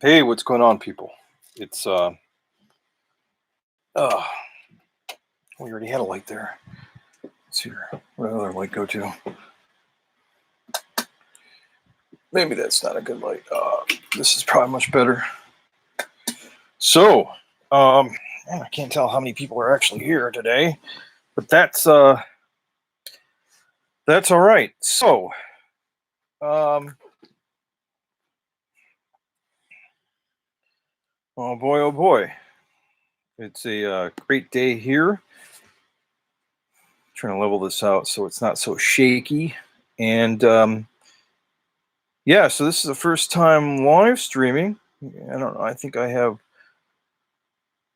Hey, what's going on, people? It's uh we already had a light there. Let's see here. Where did the other light go to? Maybe that's not a good light. This is probably much better. So, man, I can't tell how many people are actually here today, but that's all right. So, um, oh boy, it's a great day here. Trying to level this out so it's not so shaky, and yeah, so this is the first time live streaming. I don't know. I think I have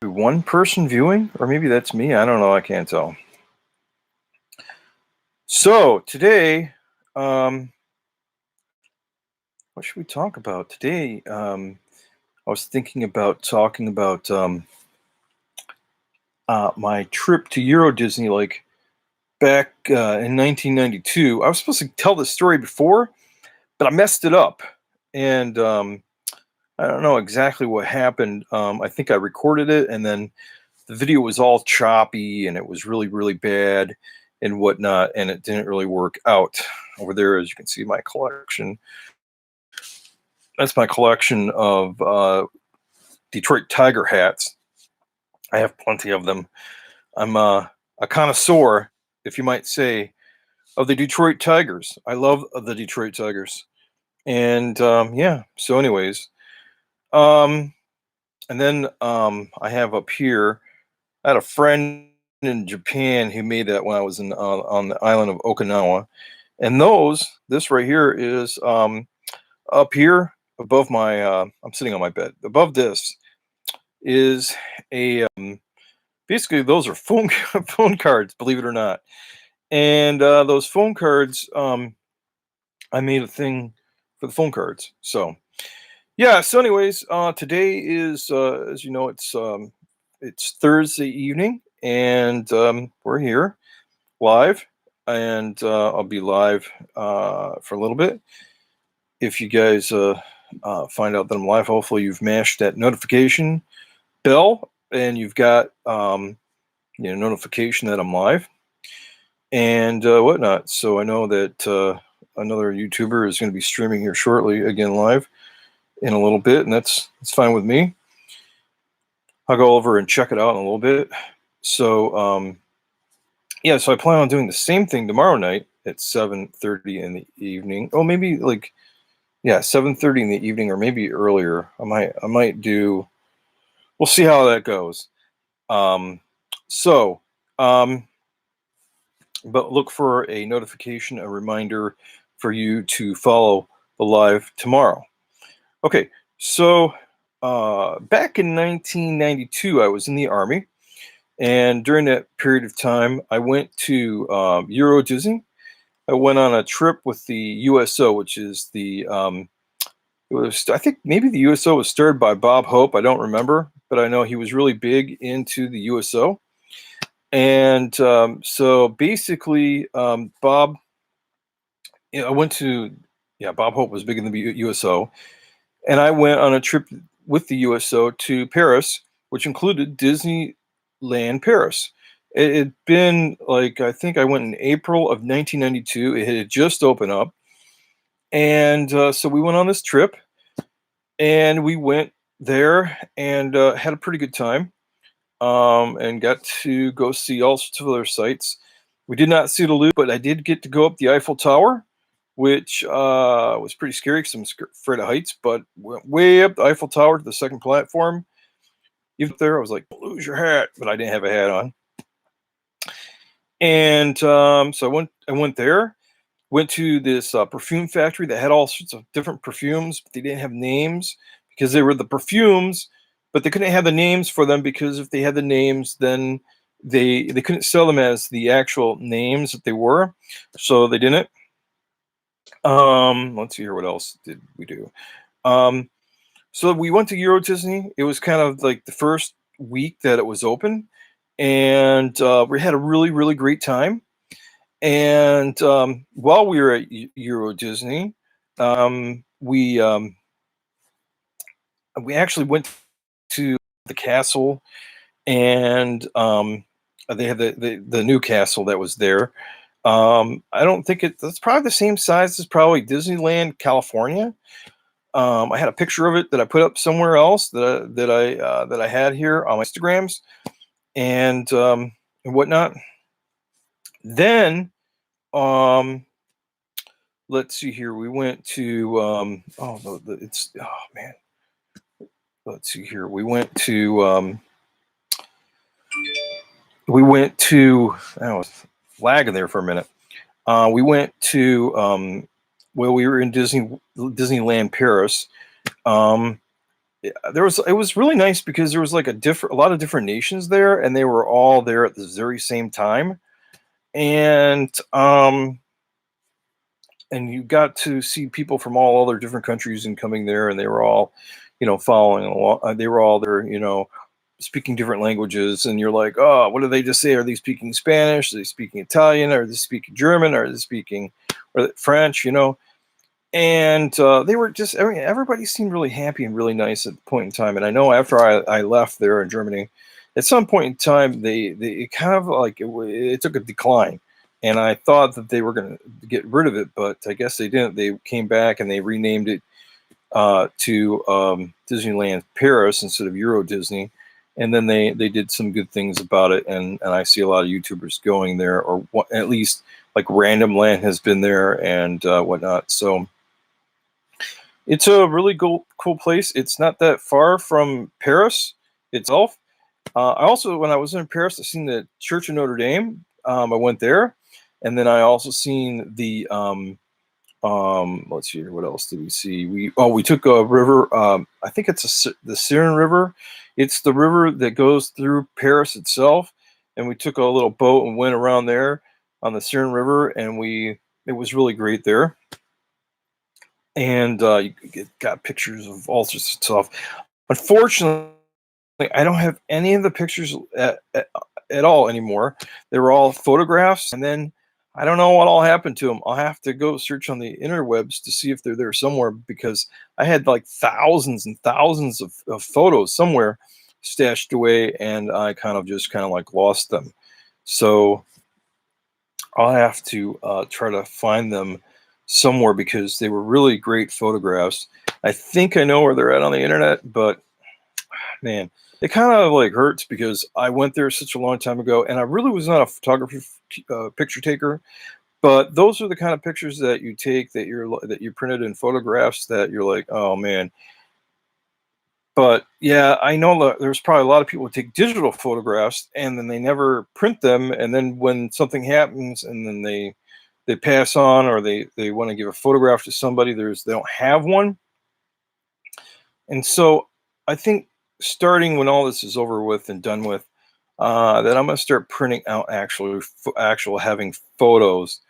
one person viewing, or maybe that's me. I don't know. I can't tell. So today, what should we talk about today? I was thinking about talking about my trip to Euro Disney, like back in 1992. I was supposed to tell this story before, but I messed it up, and I don't know exactly what happened. I think I recorded it, and then the video was all choppy, and it was really, really bad and whatnot, and it didn't really work out. Over there, as you can see, my collection. That's my collection of Detroit Tiger hats. I have plenty of them. I'm a connoisseur, if you might say, of the Detroit Tigers. I love the Detroit Tigers, and yeah. So, anyways, um, and then I have up here. I had a friend in Japan who made that when I was on the island of Okinawa, and this right here is up here above my. I'm sitting on my bed. Above this is a basically those are phone phone cards, believe it or not, and those phone cards. I made a thing for the phone cards. So yeah. So anyways, today is as you know, it's Thursday evening, and we're here live, and I'll be live for a little bit. If you guys find out that I'm live, hopefully you've mashed that notification bell and you've got notification that I'm live and whatnot. So I know that another YouTuber is going to be streaming here shortly, again live in a little bit, and that's fine with me. I'll go over and check it out in a little bit. So yeah, so I plan on doing the same thing tomorrow night at 7:30 in the evening. Oh, maybe like 7:30 in the evening, or maybe earlier. I might do. We'll see how that goes. Um, so, um, but look for a notification, a reminder for you to follow the live tomorrow. Okay, so back in 1992, I was in the Army, and during that period of time, I went to Euro Disney. I went on a trip with the USO, which is it was, I think maybe the USO was started by Bob Hope. I don't remember, but I know he was really big into the USO. And so basically, Bob, I went to, yeah, Bob Hope was big in the USO. And I went on a trip with the USO to Paris, which included Disneyland Paris. It had been like, I think I went in April of 1992. It had just opened up. And so we went on this trip, and we went there and had a pretty good time, and got to go see all sorts of other sites. We did not see the Louvre, but I did get to go up the Eiffel Tower, which was pretty scary because I'm afraid of heights, but went way up the Eiffel Tower to the second platform. Even up there, I was like, lose your hat, but I didn't have a hat on. And so I went there, went to this perfume factory that had all sorts of different perfumes, but they didn't have names because they were the perfumes, but they couldn't have the names for them because if they had the names, then they couldn't sell them as the actual names that they were, so they didn't. Let's see here. What else did we do? Um, so we went to Euro Disney. It was kind of like the first week that it was open, and we had a really, really great time. And while we were at Euro Disney, we we actually went to the castle, and they had the new castle that was there. I don't think it's probably the same size as probably Disneyland California. I had a picture of it that I put up somewhere else that I had here on my Instagrams and whatnot. Then um, let's see here. We went to it's oh man. Let's see here. We went to I was lagging there for a minute. We went to we were in Disneyland Paris. Um, it was really nice because there was like a lot of different nations there, and they were all there at the very same time, and you got to see people from all other different countries and coming there, and they were all, following along. They were all there, speaking different languages, and you're like, oh, what do they just say? Are they speaking Spanish? Are they speaking Italian? Are they speaking German? Are they speaking French? And they were just everybody seemed really happy and really nice at the point in time. And I know after I left there in Germany, at some point in time they kind of like it took a decline, and I thought that they were going to get rid of it, but I guess they didn't. They came back and they renamed it to Disneyland Paris instead of Euro Disney, and then they did some good things about it, and I see a lot of YouTubers going there, or at least like Random Land has been there and whatnot. So it's a really cool place. It's not that far from Paris itself. I also, when I was in Paris, I seen the Church of Notre Dame. I went there, and then I also seen the let's see here. What else did we see? We took a river. I think it's the Seine River. It's the river that goes through Paris itself, and we took a little boat and went around there on the Seine River, and it was really great there. And you got pictures of all sorts of stuff. Unfortunately, I don't have any of the pictures at all anymore. They were all photographs, and then I don't know what all happened to them. I'll have to go search on the interwebs to see if they're there somewhere, because I had like thousands and thousands of photos somewhere stashed away, and I kind of like lost them. So I'll have to try to find them somewhere, because they were really great photographs. I think I know where they're at on the internet, but man, it kind of like hurts because I went there such a long time ago, and I really was not a photographer, picture taker. But those are the kind of pictures that you take, that you printed in photographs, that you're like, oh man. But yeah, I know that there's probably a lot of people who take digital photographs and then they never print them, and then when something happens and then they pass on, or they want to give a photograph to somebody, they don't have one. And so I think, starting when all this is over with and done with, that I'm going to start printing out actual having photos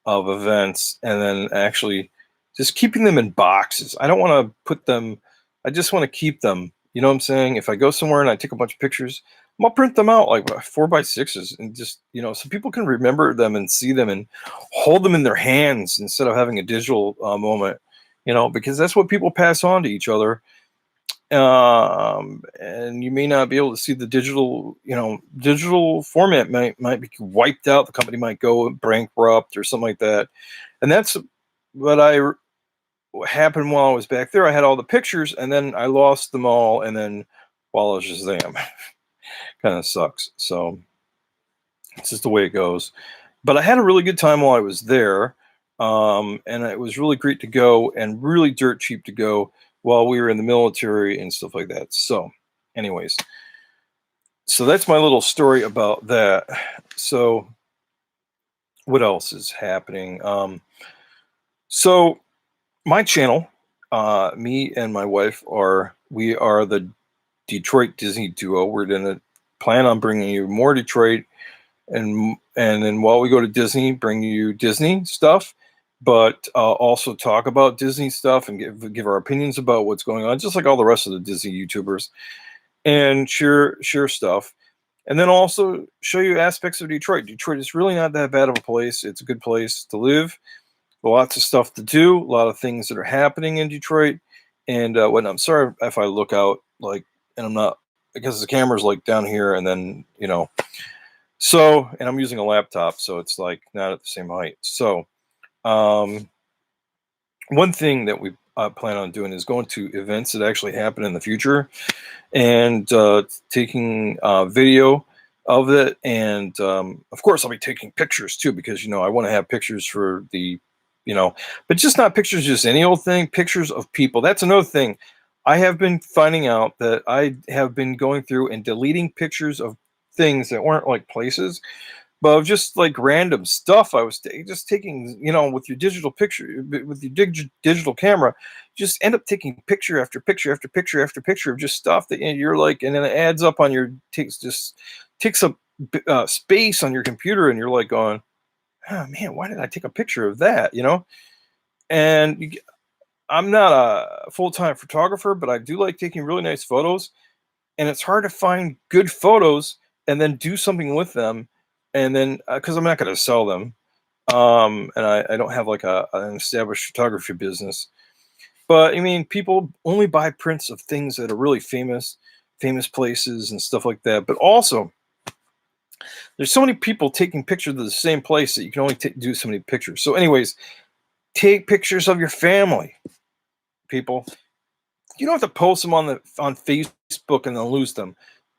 of events, and then actually just keeping them in boxes. I don't want to put them. I just want to keep them. You know what I'm saying? If I go somewhere and I take a bunch of pictures, I'll print them out like 4x6s, and just, so people can remember them and see them and hold them in their hands instead of having a digital moment. Because that's what people pass on to each other. And you may not be able to see the digital format might be wiped out. The company might go bankrupt or something like that. And that's what happened while I was back there. I had all the pictures, and then I lost them all, and then while I was just them. Kind of sucks. So it's just the way it goes. But I had a really good time while I was there. And it was really great to go, and really dirt cheap to go while we were in the military and stuff like that. So anyways, so that's my little story about that. So what else is happening? So my channel, me and my wife we are the Detroit Disney duo. We're gonna plan on bringing you more Detroit, and then while we go to Disney, bring you Disney stuff, but also talk about Disney stuff and give our opinions about what's going on, just like all the rest of the Disney YouTubers, and share stuff. And then also show you aspects of Detroit. Detroit is really not that bad of a place. It's a good place to live. Lots of stuff to do. A lot of things that are happening in Detroit. and whatnot. I'm sorry if I look out like, and I'm not, because the camera's like down here, and then so, and I'm using a laptop, so it's like not at the same height. So, um, one thing that we plan on doing is going to events that actually happen in the future, and taking video of it. And of course, I'll be taking pictures too, because I want to have pictures for the, but just not pictures, just any old thing. Pictures of people. That's another thing. I have been finding out that I have been going through and deleting pictures of things that weren't like places, but of just like random stuff. I was just taking, with your digital picture, with your digital camera, just end up taking picture after picture after picture after picture of just stuff that you're like, and then it adds up on your takes up space on your computer, and you're like going, oh man, why did I take a picture of that? And I'm not a full-time photographer, but I do like taking really nice photos, and it's hard to find good photos and then do something with them, and then because I'm not going to sell them, and I don't have like an established photography business. But I mean, people only buy prints of things that are really famous places and stuff like that. But also, there's so many people taking pictures of the same place that you can only do so many pictures. So, anyways, take pictures of your family, people. You don't have to post them on Facebook and then lose them.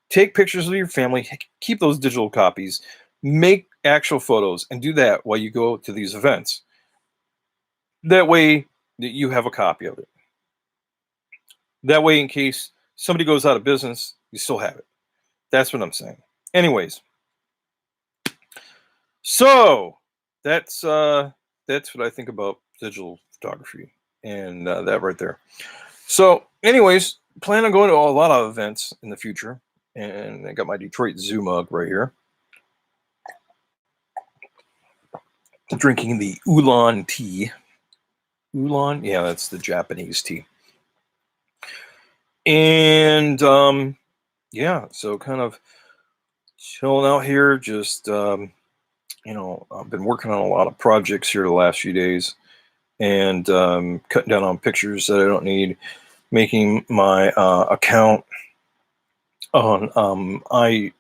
Take pictures of your family. Keep those digital copies. Make actual photos and do that while you go to these events. That way, that you have a copy of it. That way, in case somebody goes out of business, you still have it. That's what I'm saying. Anyways, so that's what I think about digital photography, and that right there. So, anyways, plan on going to a lot of events in the future, and I got my Detroit Zoo mug right here. Drinking the oolong tea. Oolong, yeah, that's the Japanese tea. And yeah, so kind of chilling out here. Just I've been working on a lot of projects here the last few days, and cutting down on pictures that I don't need, making my account on I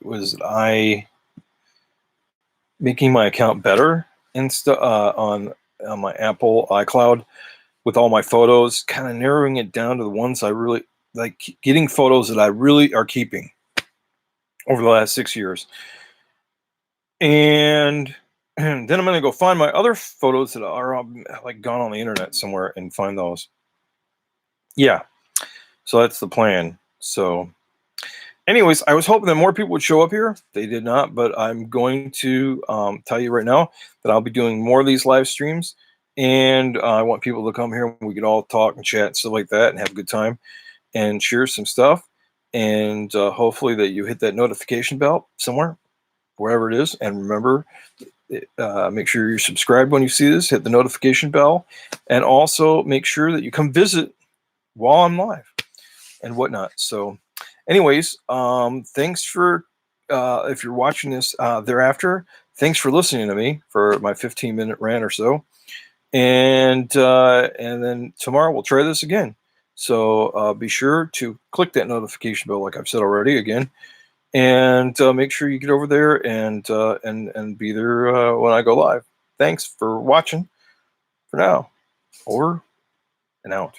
making my account better and stuff on my Apple iCloud with all my photos, kind of narrowing it down to the ones I really like, getting photos that I really are keeping over the last 6 years. And then I'm going to go find my other photos that are like gone on the internet somewhere and find those. Yeah. So that's the plan. So anyways, I was hoping that more people would show up here. They did not, but I'm going to tell you right now that I'll be doing more of these live streams, and I want people to come here. We can all talk and chat and stuff like that and have a good time and share some stuff. And hopefully that you hit that notification bell somewhere, wherever it is. And remember, make sure you're subscribed when you see this, hit the notification bell, and also make sure that you come visit while I'm live and whatnot. So anyways, thanks for if you're watching this thereafter, thanks for listening to me for my 15-minute rant or so. And then tomorrow we'll try this again. So be sure to click that notification bell, like I've said already again, and make sure you get over there and be there when I go live. Thanks for watching. For now, over and out.